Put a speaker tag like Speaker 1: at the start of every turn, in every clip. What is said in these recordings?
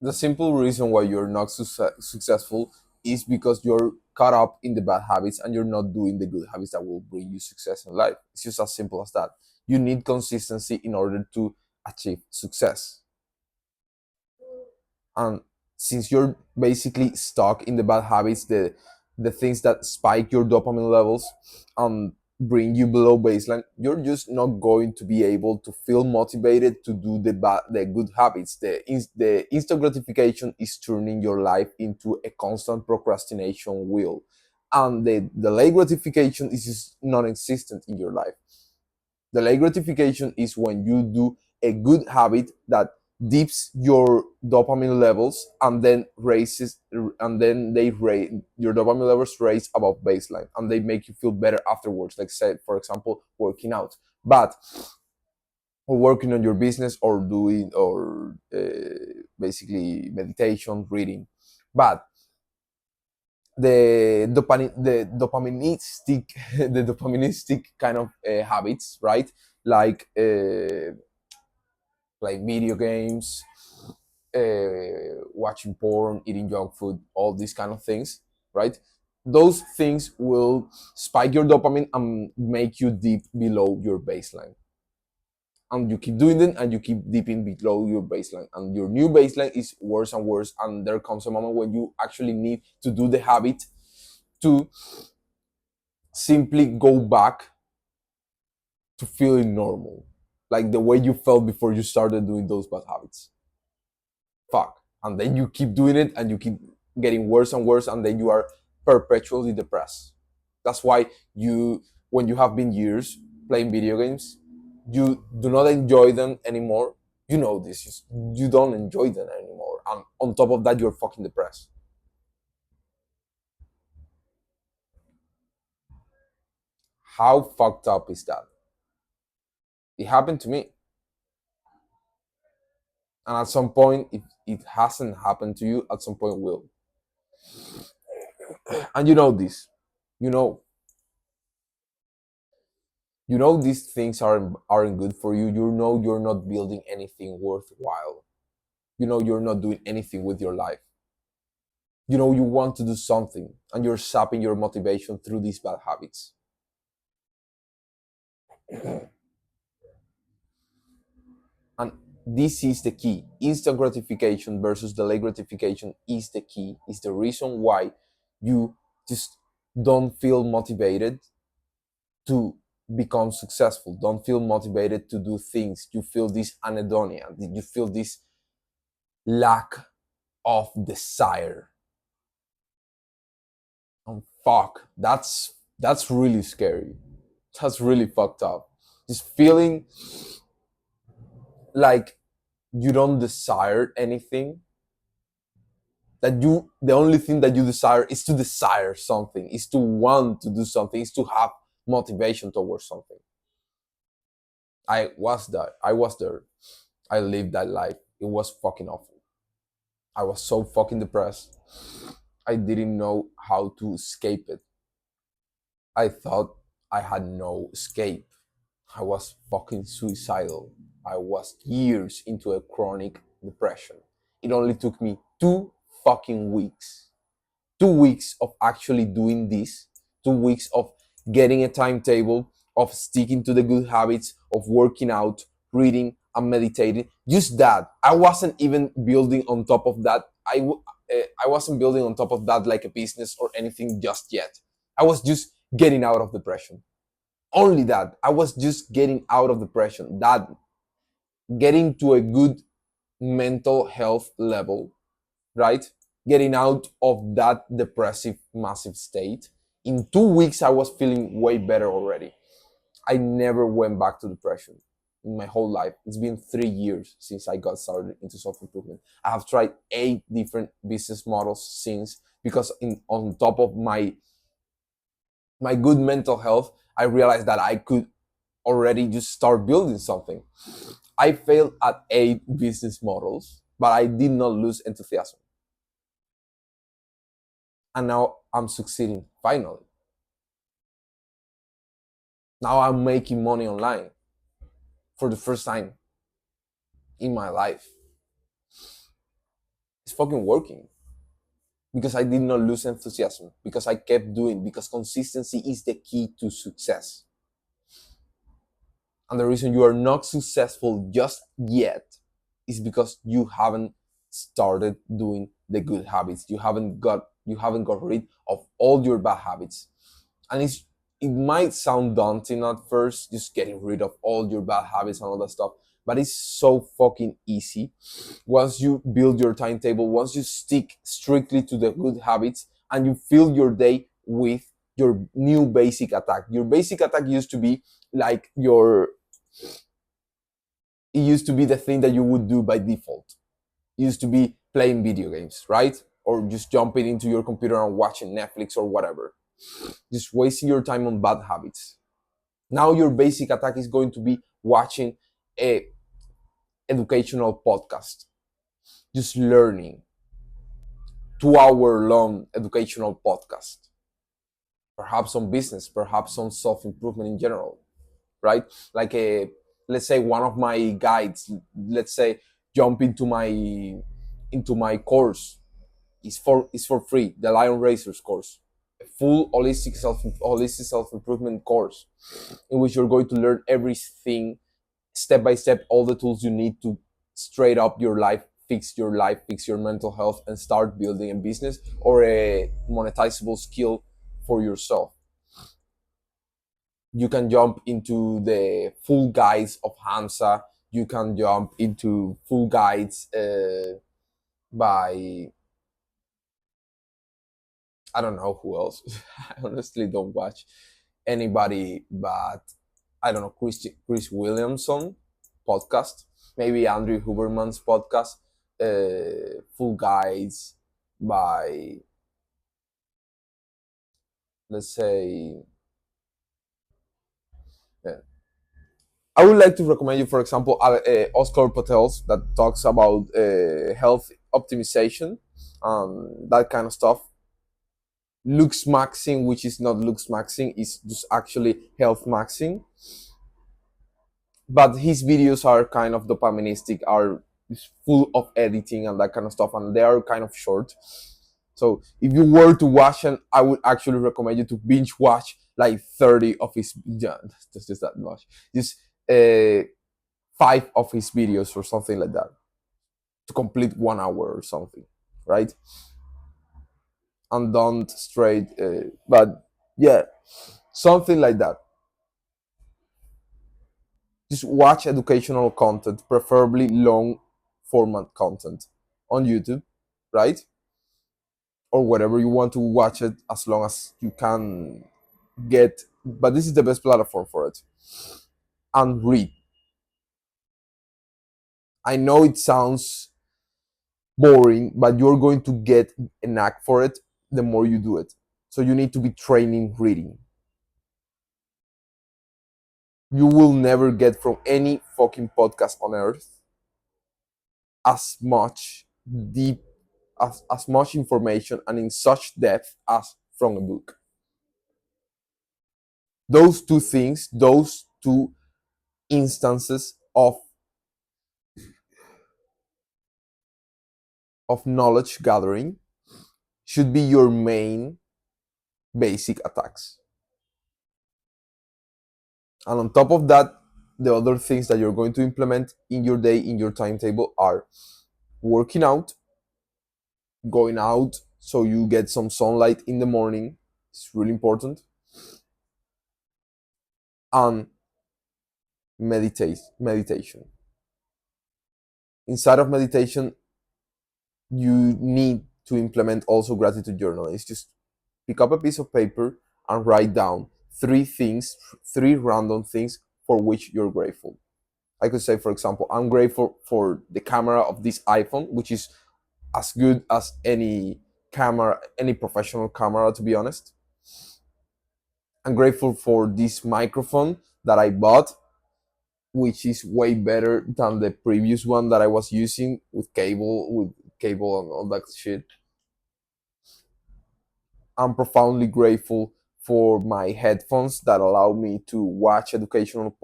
Speaker 1: The simple reason why you're not successful is because you're caught up in the bad habits and you're not doing the good habits that will bring you success in life. It's just as simple as that. You need consistency in order to achieve success. And since you're basically stuck in the bad habits, the things that spike your dopamine levels and bring you below baseline, you're just not going to be able to feel motivated to do the good habits. The instant gratification is turning your life into a constant procrastination wheel, and the delayed gratification is just non-existent in your life. Delayed gratification is when you do a good habit that dips your dopamine levels and then raises, and then they raise your dopamine levels raise above baseline and they make you feel better afterwards, like say for example working out, but or working on your business or doing or basically meditation, reading. But the dopaministic the dopaministic kind of habits, right? Like video games, watching porn, eating junk food, all these kind of things, right? Those things will spike your dopamine and make you dip below your baseline. And you keep doing them and you keep dipping below your baseline. And your new baseline is worse and worse. And there comes a moment when you actually need to do the habit to simply go back to feeling normal. Like the way you felt before you started doing those bad habits. Fuck. And then you keep doing it and you keep getting worse and worse, and then you are perpetually depressed. That's why when you have been years playing video games, you do not enjoy them anymore. You know this. You don't enjoy them anymore. And on top of that, you're fucking depressed. How fucked up is that? It happened to me. And at some point, if it hasn't happened to you, at some point it will. And you know this. You know these things aren't good for you. You know you're not building anything worthwhile. You know you're not doing anything with your life. You know you want to do something and you're sapping your motivation through these bad habits. And this is the key. Instant gratification versus delayed gratification is the key. Is the reason why you just don't feel motivated to become successful. Don't feel motivated to do things. You feel this anhedonia. You feel this lack of desire. And fuck, that's really scary. That's really fucked up. Just feeling like you don't desire anything. That the only thing that you desire is to desire something, is to want to do something, is to have motivation towards something. I was there. I was there. I lived that life. It was fucking awful. I was so fucking depressed. I didn't know how to escape it. I thought I had no escape. I was fucking suicidal. I was years into a chronic depression. It only took me 2 fucking weeks. 2 weeks of actually doing this. 2 weeks of getting a timetable, of sticking to the good habits, of working out, reading, and meditating. Just that. I wasn't even building on top of that. I wasn't building on top of that like a business or anything just yet. I was just getting out of depression. Only that. I was just getting out of depression. That getting to a good mental health level, right? Getting out of that depressive, massive state. In 2 weeks, I was feeling way better already. I never went back to depression in my whole life. It's been 3 years since I got started into self improvement. I have tried 8 different business models since, because on top of my good mental health, I realized that I could already just start building something. I failed at 8 business models, but I did not lose enthusiasm. And now I'm succeeding finally. Now I'm making money online for the first time in my life. it's fucking working. Because I did not lose enthusiasm, because I kept doing, because consistency is the key to success. And the reason you are not successful just yet is because you haven't started doing the good habits. You haven't got rid of all your bad habits. And it might sound daunting at first, just getting rid of all your bad habits and all that stuff, but it's so fucking easy once you build your timetable, once you stick strictly to the good habits and you fill your day with your new basic attack. Your basic attack used to be like it used to be the thing that you would do by default. It used to be playing video games, right? Or just jumping into your computer and watching Netflix or whatever. Just wasting your time on bad habits. Now your basic attack is going to be watching a educational podcast, just learning, 2 hour long educational podcast, perhaps on business, perhaps on self-improvement in general, right? Like let's say one of my guides, let's say jump into my course. It's for free, the Lion Racers course, a full holistic self-improvement course in which you're going to learn everything step by step, all the tools you need to straight up your life, fix your mental health, and start building a business or a monetizable skill for yourself. You can jump into the full guides of Hamza. You can jump into full guides by, I don't know who else. I honestly don't watch anybody but, I don't know, Chris Williamson podcast, maybe Andrew Huberman's podcast, full guides by, let's say, yeah. I would like to recommend you, for example, Oscar Patel's that talks about health optimization, that kind of stuff. Looks maxing, which is not looks maxing, is just actually health maxing. But his videos are kind of dopaministic, are full of editing and that kind of stuff, and they are kind of short. So if you were to watch, and I would actually recommend you to binge watch like 30 of his, yeah, that's just that much, just 5 of his videos or something like that to complete 1 hour or something, right? And don't straight, but yeah, something like that. Just watch educational content, preferably long format content on YouTube, right? Or wherever you want to watch it, as long as you can get. But this is the best platform for it. And read. I know it sounds boring, but you're going to get a knack for it the more you do it. So you need to be training reading. You will never get from any fucking podcast on earth as much deep, as much information and in such depth as from a book. Those two things, those two instances of knowledge gathering should be your main basic attacks. And on top of that, the other things that you're going to implement in your day, in your timetable, are working out, going out so you get some sunlight in the morning. It's really important. And meditation. Inside of meditation, you need to implement also gratitude journaling. It's just pick up a piece of paper and write down 3 random things for which you're grateful. I could say, for example, I'm grateful for the camera of this iPhone, which is as good as any camera, any professional camera, to be honest. I'm grateful for this microphone that I bought, which is way better than the previous one that I was using with cable and all that shit. I'm profoundly grateful for my headphones that allow me to watch educational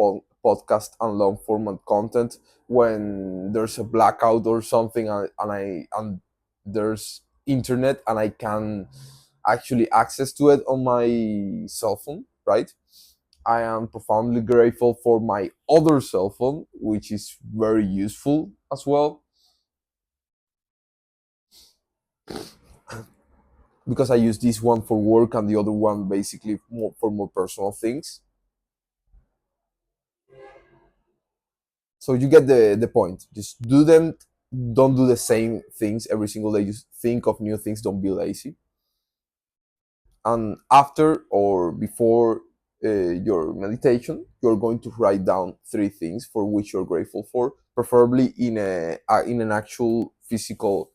Speaker 1: podcast and long format content when there's a blackout or something, and there's internet and I can actually access to it on my cell phone, right? I am profoundly grateful for my other cell phone, which is very useful as well, because I use this one for work and the other one basically for more personal things. So you get the point. Just do them. Don't do the same things every single day. Just think of new things. Don't be lazy. And after or before your meditation, you're going to write down three things for which you're grateful for, preferably in an actual physical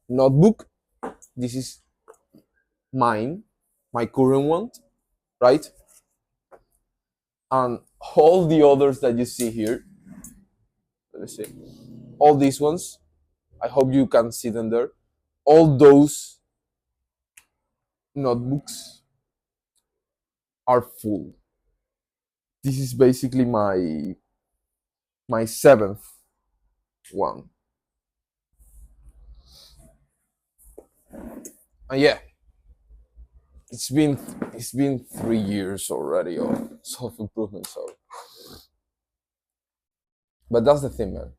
Speaker 1: notebook. This is mine, my current one, right? And all the others that you see here, let me see, all these ones, I hope you can see them there. All those notebooks are full. This is basically my seventh one. And yeah, it's been it's been 3 years already of self improvement. So, but that's the thing, man.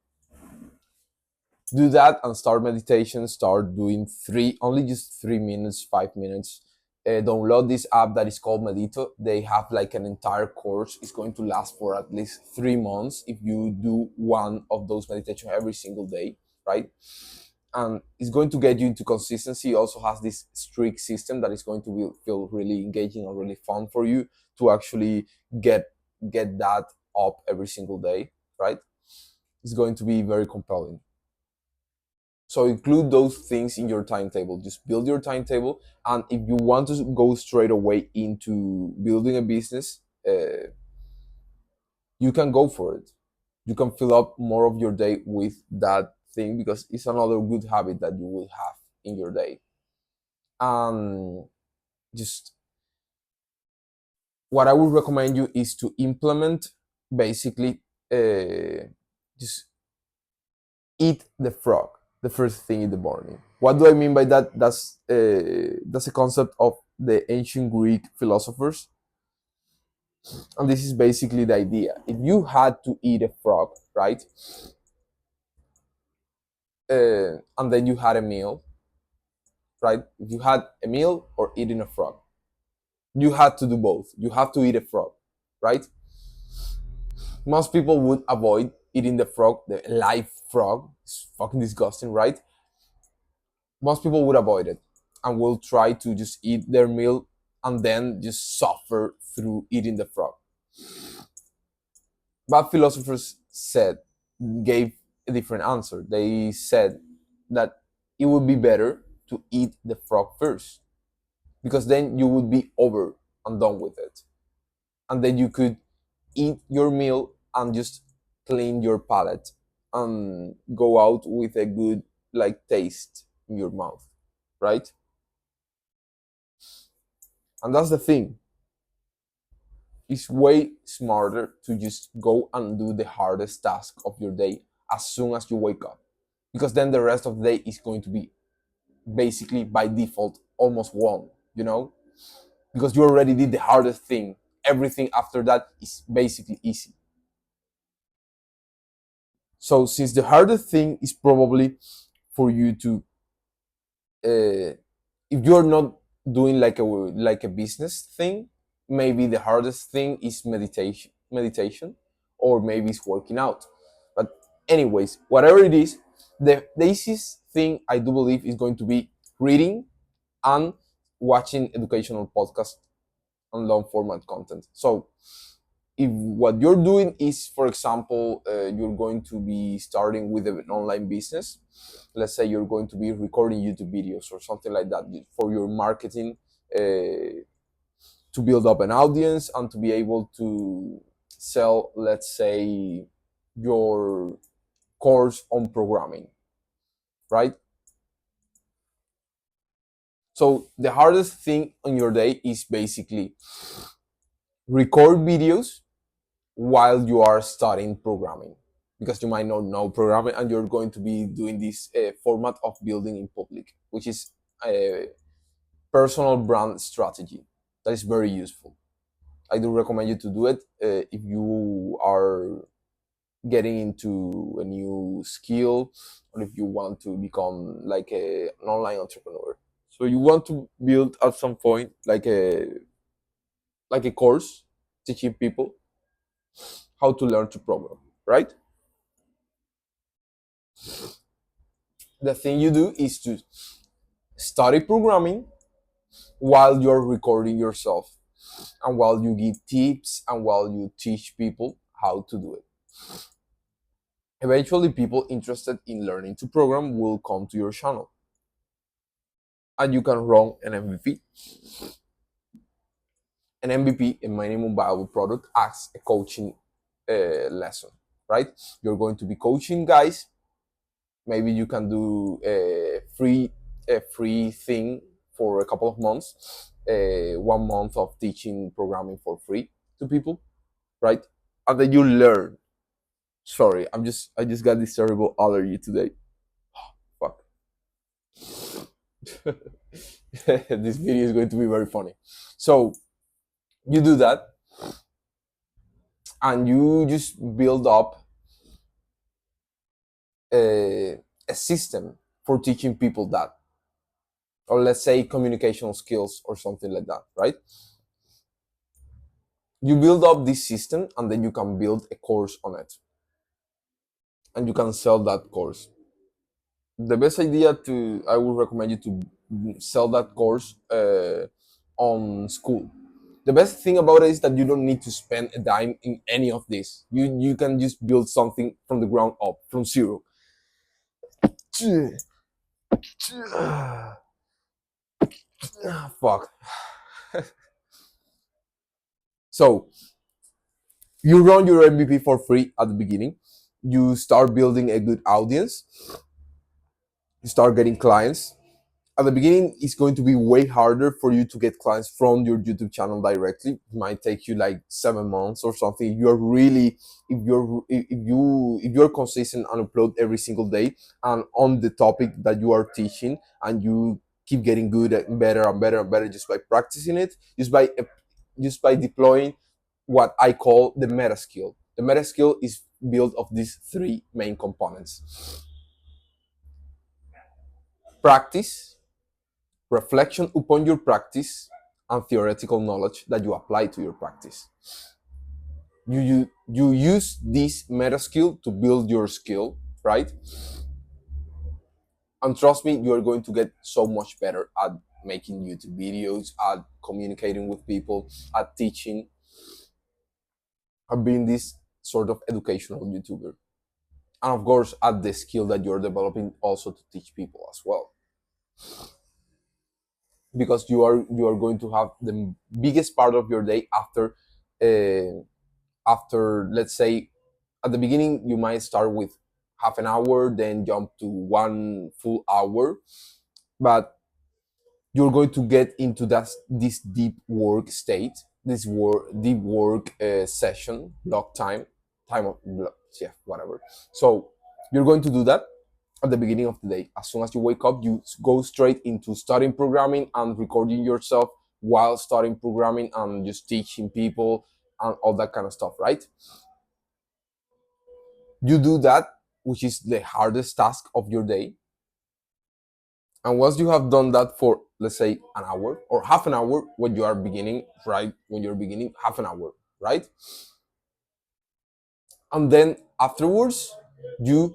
Speaker 1: Do that and start meditation. Start doing only just 3 minutes, 5 minutes. Download this app that is called Medito. They have like an entire course. It's going to last for at least 3 months if you do one of those meditation every single day, right? And it's going to get you into consistency. It also has this strict system that is going to feel really engaging and really fun for you to actually get that up every single day, right? It's going to be very compelling. So include those things in your timetable. Just build your timetable, and if you want to go straight away into building a business, you can go for it. You can fill up more of your day with that thing because it's another good habit that you will have in your day. And just what I would recommend you is to implement basically just eat the frog the first thing in the morning. What do I mean by that? That's a concept of the ancient Greek philosophers, and this is basically the idea. If you had to eat a frog, right, and then you had a meal, right? If you had a meal or eating a frog, you had to do both. You have to eat a frog, right? Most people would avoid eating the frog, the live frog. It's fucking disgusting, right? Most people would avoid it and will try to just eat their meal and then just suffer through eating the frog. But philosophers gave a different answer. They said that it would be better to eat the frog first because then you would be over and done with it. And then you could eat your meal and just clean your palate and go out with a good like taste in your mouth, right? And that's the thing. It's way smarter to just go and do the hardest task of your day as soon as you wake up. Because then the rest of the day is going to be basically by default almost won, you know? Because you already did the hardest thing. Everything after that is basically easy. So since the hardest thing is probably for you to if you're not doing like a business thing, maybe the hardest thing is meditation, or maybe it's working out. But anyways, whatever it is, the easiest thing I do believe is going to be reading and watching educational podcasts and long format content. So if what you're doing is, for example, you're going to be starting with an online business, let's say you're going to be recording YouTube videos or something like that for your marketing, to build up an audience and to be able to sell, let's say, your course on programming, right? So the hardest thing on your day is basically record videos while you are studying programming. because you might not know programming, and you're going to be doing this format of building in public, which is a personal brand strategy that is very useful. I do recommend you to do it if you are getting into a new skill, or if you want to become like an online entrepreneur. So you want to build at some point like a course teaching people how to learn to program, right? The thing you do is to study programming while you're recording yourself, and while you give tips, and while you teach people how to do it. Eventually, people interested in learning to program will come to your channel, and you can run an MVP. An MVP, a minimum viable product, as a coaching lesson, right? You're going to be coaching guys. Maybe you can do a free thing for a couple of months, 1 month of teaching programming for free to people, right? And then you learn. Sorry, I just got this terrible allergy today. Fuck. This video is going to be very funny. So you do that, and you just build up a system for teaching people that, or let's say communication skills or something like that, right? You build up this system, and then you can build a course on it, and you can sell that course. The best idea to I would recommend you to sell that course on school. The best thing about it is that you don't need to spend a dime in any of this. You can just build something from the ground up, from zero. Fuck. So you run your MVP for free at the beginning. You start building a good audience. You start getting clients. At the beginning, it's going to be way harder for you to get clients from your YouTube channel directly. It might take you like 7 months or something. If you're consistent and upload every single day and on the topic that you are teaching, and you keep getting good and better and better and better just by practicing it, just by deploying what I call the meta skill. The meta skill is built of these three main components: practice, reflection upon your practice, and theoretical knowledge that you apply to your practice. You use this meta skill to build your skill, right? And trust me, you are going to get so much better at making YouTube videos, at communicating with people, at teaching, at being this sort of educational YouTuber. And of course, at the skill that you're developing also to teach people as well. Because you are going to have the biggest part of your day after, let's say, at the beginning you might start with half an hour, then jump to 1 full hour, but you're going to get into this deep work state, deep work session, block time of block, yeah, whatever. So you're going to do that at the beginning of the day. As soon as you wake up, you go straight into studying programming and recording yourself while studying programming and just teaching people and all that kind of stuff, right? You do that, which is the hardest task of your day. And once you have done that for, let's say, an hour or half an hour, when you are beginning, right? When you're beginning, half an hour, right? And then afterwards, you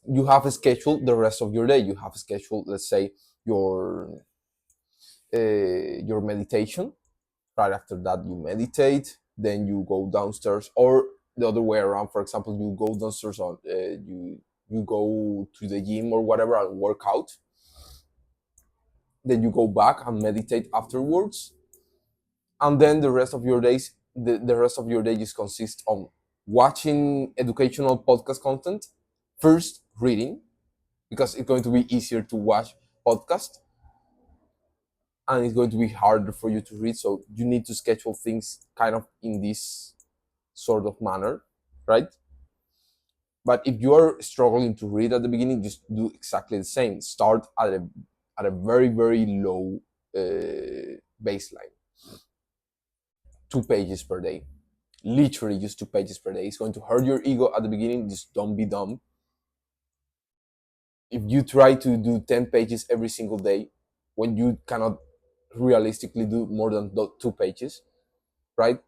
Speaker 1: you have scheduled the rest of your day. You have scheduled, let's say, your meditation. Right after that, you meditate. Then you go downstairs, or the other way around. For example, you go downstairs on you go to the gym or whatever and work out. Then you go back and meditate afterwards, and then the rest of your day just consists of watching educational podcast content. First, reading, because it's going to be easier to watch podcast, and it's going to be harder for you to read. So you need to schedule things kind of in this sort of manner, right? But if you are struggling to read at the beginning, just do exactly the same. Start at a very very low baseline. 2 pages per day. Literally just 2 pages per day. It's going to hurt your ego at the beginning. Just don't be dumb. If you try to do 10 pages every single day, when you cannot realistically do more than 2 pages, right?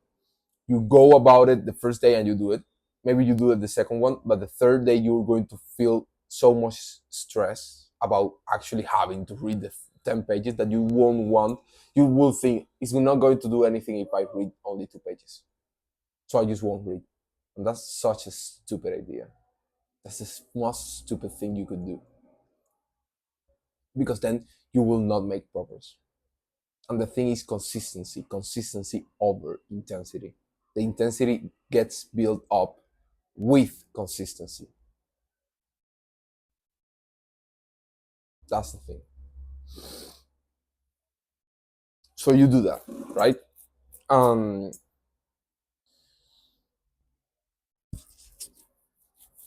Speaker 1: You go about it the first day and you do it. Maybe you do it the second one, but the third day you're going to feel so much stress about actually having to read the 10 pages that you won't want. You will think it's not going to do anything if I read only 2 pages. So I just won't read. And that's such a stupid idea. That's the most stupid thing you could do. Because then you will not make progress. And the thing is consistency over intensity. The intensity gets built up with consistency. That's the thing. So you do that, right? Um,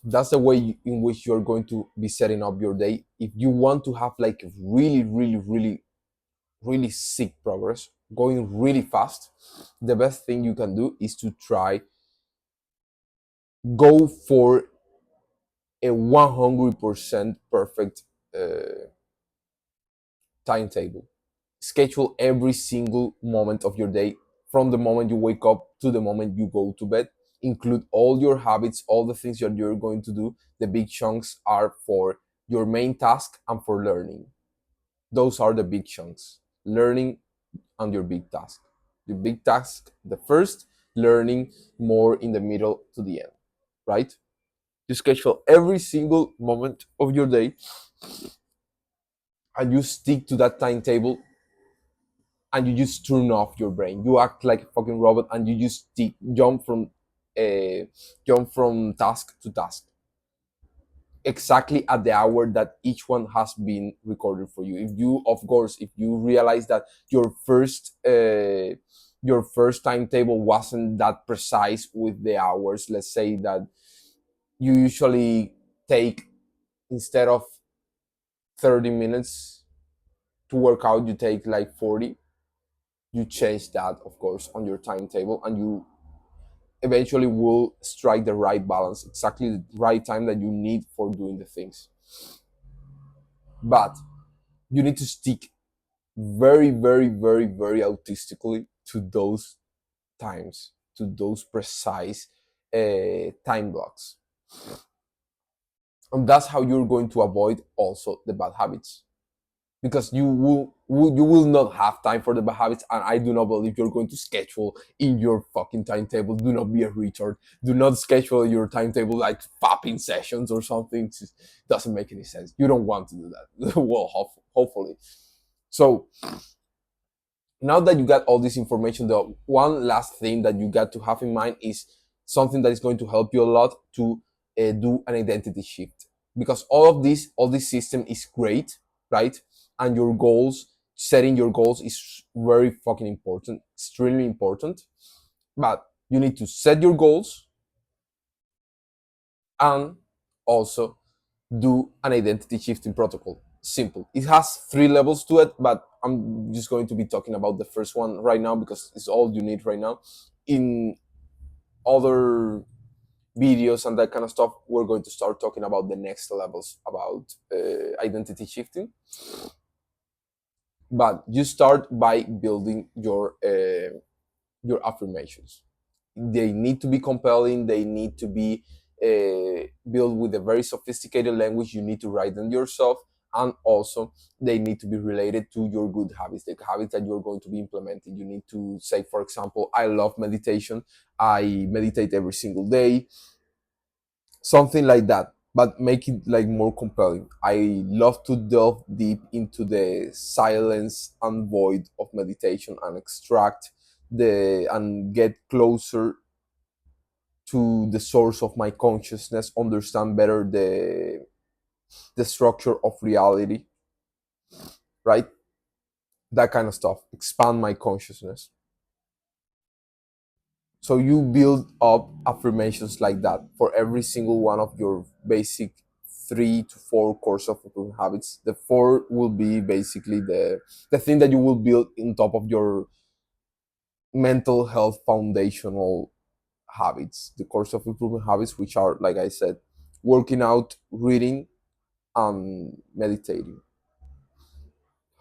Speaker 1: that's the way in which you're going to be setting up your day. If you want to have like really, really, really, really sick progress, going really fast, the best thing you can do is to try go for a 100% perfect timetable. Schedule every single moment of your day from the moment you wake up to the moment you go to bed. Include all your habits, all the things that you're going to do. The big chunks are for your main task and for learning. Those are the big chunks. Learning and your big task. The big task, the first, learning more in the middle to the end, right? You schedule every single moment of your day and you stick to that timetable and you just turn off your brain. You act like a fucking robot and you just uh, jump from task to task exactly at the hour that each one has been recorded for you. If you, of course, if you realize that your first timetable wasn't that precise with the hours, let's say that you usually take, instead of 30 minutes to work out, you take like 40. You change that, of course, on your timetable, and you eventually will strike the right balance, exactly the right time that you need for doing the things. But you need to stick very, very, very, very autistically to those times, to those precise time blocks. And that's how you're going to avoid also the bad habits. Because you will not have time for the bad habits, and I do not believe you're going to schedule in your fucking timetable. Do not be a retard. Do not schedule your timetable like fapping sessions or something. It just doesn't make any sense. You don't want to do that. Well, hopefully. So now that you got all this information, the one last thing that you got to have in mind is something that is going to help you a lot to do an identity shift. Because all this system is great, right? And your goals, setting your goals is very fucking important, extremely important. But you need to set your goals and also do an identity shifting protocol. Simple. It has 3 levels to it, but I'm just going to be talking about the first one right now because it's all you need right now. In other videos and that kind of stuff, we're going to start talking about the next levels about identity shifting. But you start by building your affirmations. They need to be compelling. They need to be built with a very sophisticated language. You need to write them yourself, and also they need to be related to your good habits, the habits that you're going to be implementing. You need to say, for example, I love meditation. I meditate every single day, something like that, but make it like more compelling. I love to delve deep into the silence and void of meditation and extract the and get closer to the source of my consciousness, understand better the structure of reality, right? That kind of stuff. Expand my consciousness. So you build up affirmations like that for every single one of your basic 3 to 4 course of improvement habits. The four will be basically the thing that you will build on top of your mental health foundational habits, the course of improvement habits, which are, like I said, working out, reading, and meditating.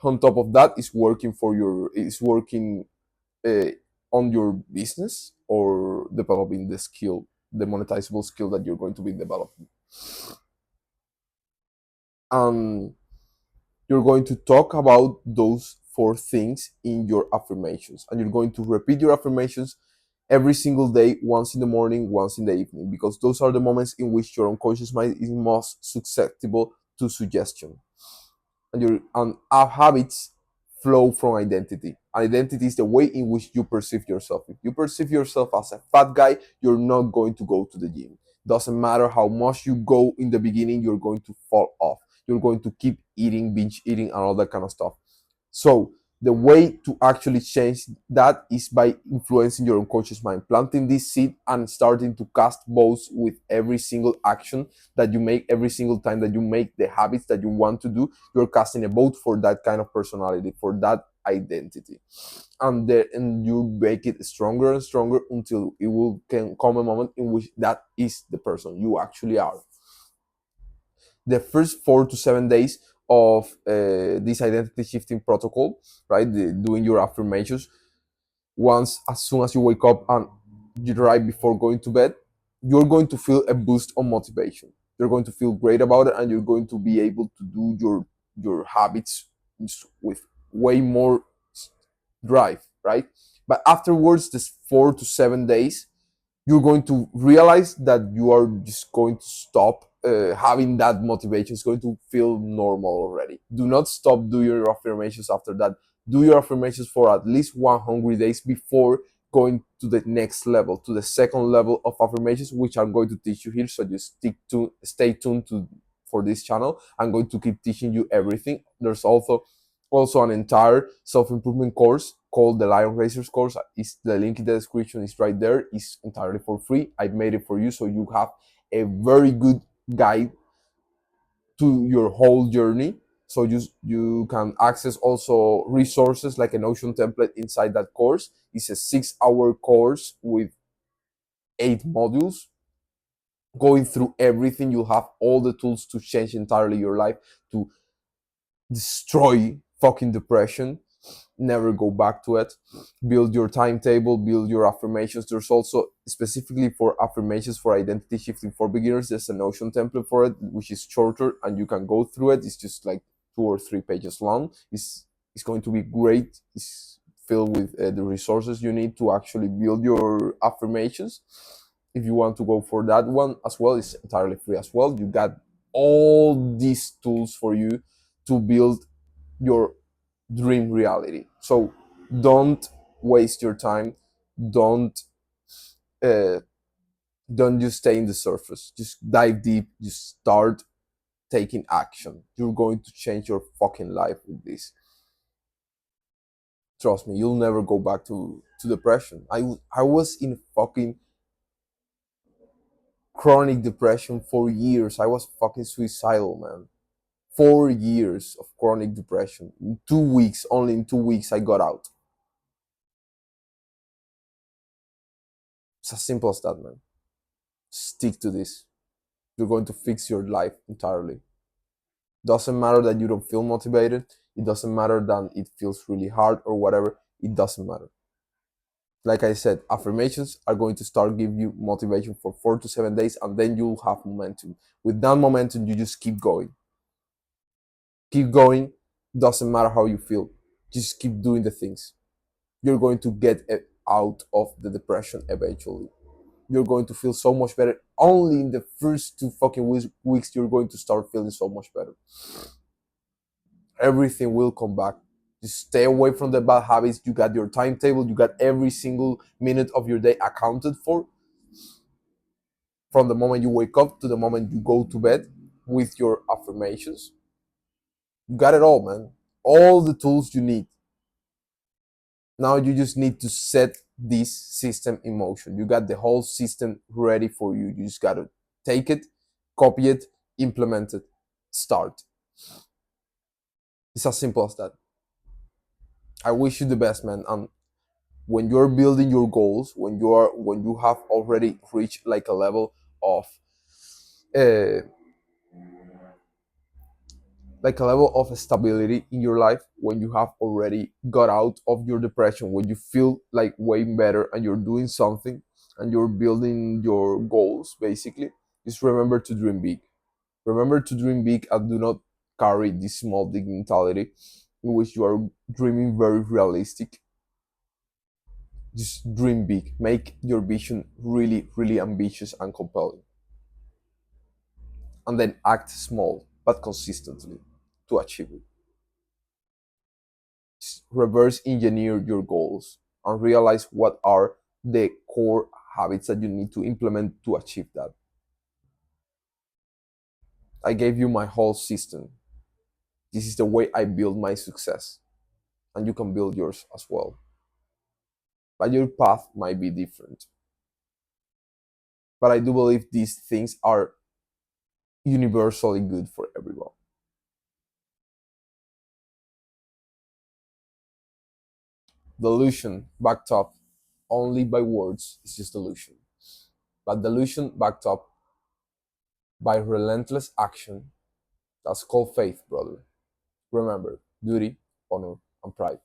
Speaker 1: On top of that is working uh, on your business or developing the skill, the monetizable skill that you're going to be developing. And you're going to talk about those four things in your affirmations, and you're going to repeat your affirmations every single day, once in the morning, once in the evening, because those are the moments in which your unconscious mind is most susceptible to suggestion. And habits flow from identity. Identity is the way in which you perceive yourself. If you perceive yourself as a fat guy, you're not going to go to the gym. Doesn't matter how much you go in the beginning, you're going to fall off. You're going to keep eating, binge eating, and all that kind of stuff. So the way to actually change that is by influencing your unconscious mind, planting this seed and starting to cast votes with every single action that you make. Every single time that you make the habits that you want to do, you're casting a vote for that kind of personality, for that identity. And you make it stronger and stronger until it will can come a moment in which that is the person you actually are. The first 4 to 7 days of this identity shifting protocol, right? Doing your affirmations, once as soon as you wake up and you right before going to bed, you're going to feel a boost on motivation. You're going to feel great about it, and you're going to be able to do your habits with way more drive, right? But afterwards, this 4 to 7 days, you're going to realize that you are just going to stop having that motivation. It's going to feel normal already. Do not stop doing your affirmations after that. Do your affirmations for at least 100 days before going to the next level, to the second level of affirmations, which I'm going to teach you here. So just stay tuned for this channel. I'm going to keep teaching you everything. There's also an entire self-improvement course called the Lion Racers course. Is the link in the description is right there. It's entirely for free. I made it for you, so you have a very good guide to your whole journey. So you can access also resources like a Notion template inside that course. It's a 6-hour course with 8 modules, going through everything. You'll have all the tools to change entirely your life, to destroy fucking depression, never go back to it. Build your timetable, build your affirmations. There's also specifically for affirmations for identity shifting for beginners, there's a Notion template for it, which is shorter and you can go through it. It's just like 2 or 3 pages long. It's going to be great. It's filled with the resources you need to actually build your affirmations. If you want to go for that one as well, it's entirely free as well. You got all these tools for you to build your dream reality. So don't waste your time. Don't uh, don't just stay in the surface. Just dive deep. Just start taking action. You're going to change your fucking life with this. Trust me, you'll never go back to depression. I was in fucking chronic depression for years. I was fucking suicidal, man. 4 years of chronic depression. In 2 weeks, only in 2 weeks, I got out. It's as simple as that, man. Stick to this. You're going to fix your life entirely. Doesn't matter that you don't feel motivated. It doesn't matter that it feels really hard or whatever. It doesn't matter. Like I said, affirmations are going to start give you motivation for 4 to 7 days, and then you'll have momentum. With that momentum, you just keep going. Keep going. Doesn't matter how you feel. Just keep doing the things. You're going to get out of the depression eventually. You're going to feel so much better. Only in the first 2 fucking weeks, you're going to start feeling so much better. Everything will come back. Just stay away from the bad habits. You got your timetable. You got every single minute of your day accounted for, from the moment you wake up to the moment you go to bed with your affirmations. You got it all, man. All the tools you need. Now you just need to set this system in motion. You got the whole system ready for you. You just got to take it, copy it, implement it, start. It's as simple as that. I wish you the best, man. And when you're building your goals, when you have already reached like a level of uh, stability in your life, when you have already got out of your depression, when you feel like way better and you're doing something and you're building your goals, basically, just remember to dream big. Remember to dream big and do not carry this small big mentality in which you are dreaming very realistic. Just dream big. Make your vision really, really ambitious and compelling. And then act small but consistently to achieve it. Reverse engineer your goals and realize what are the core habits that you need to implement to achieve that. I gave you my whole system. This is the way I build my success, and you can build yours as well. But your path might be different. But I do believe these things are universally good for everyone. Delusion backed up only by words is just delusion. But delusion backed up by relentless action, that's called faith, brother. Remember, duty, honor, and pride.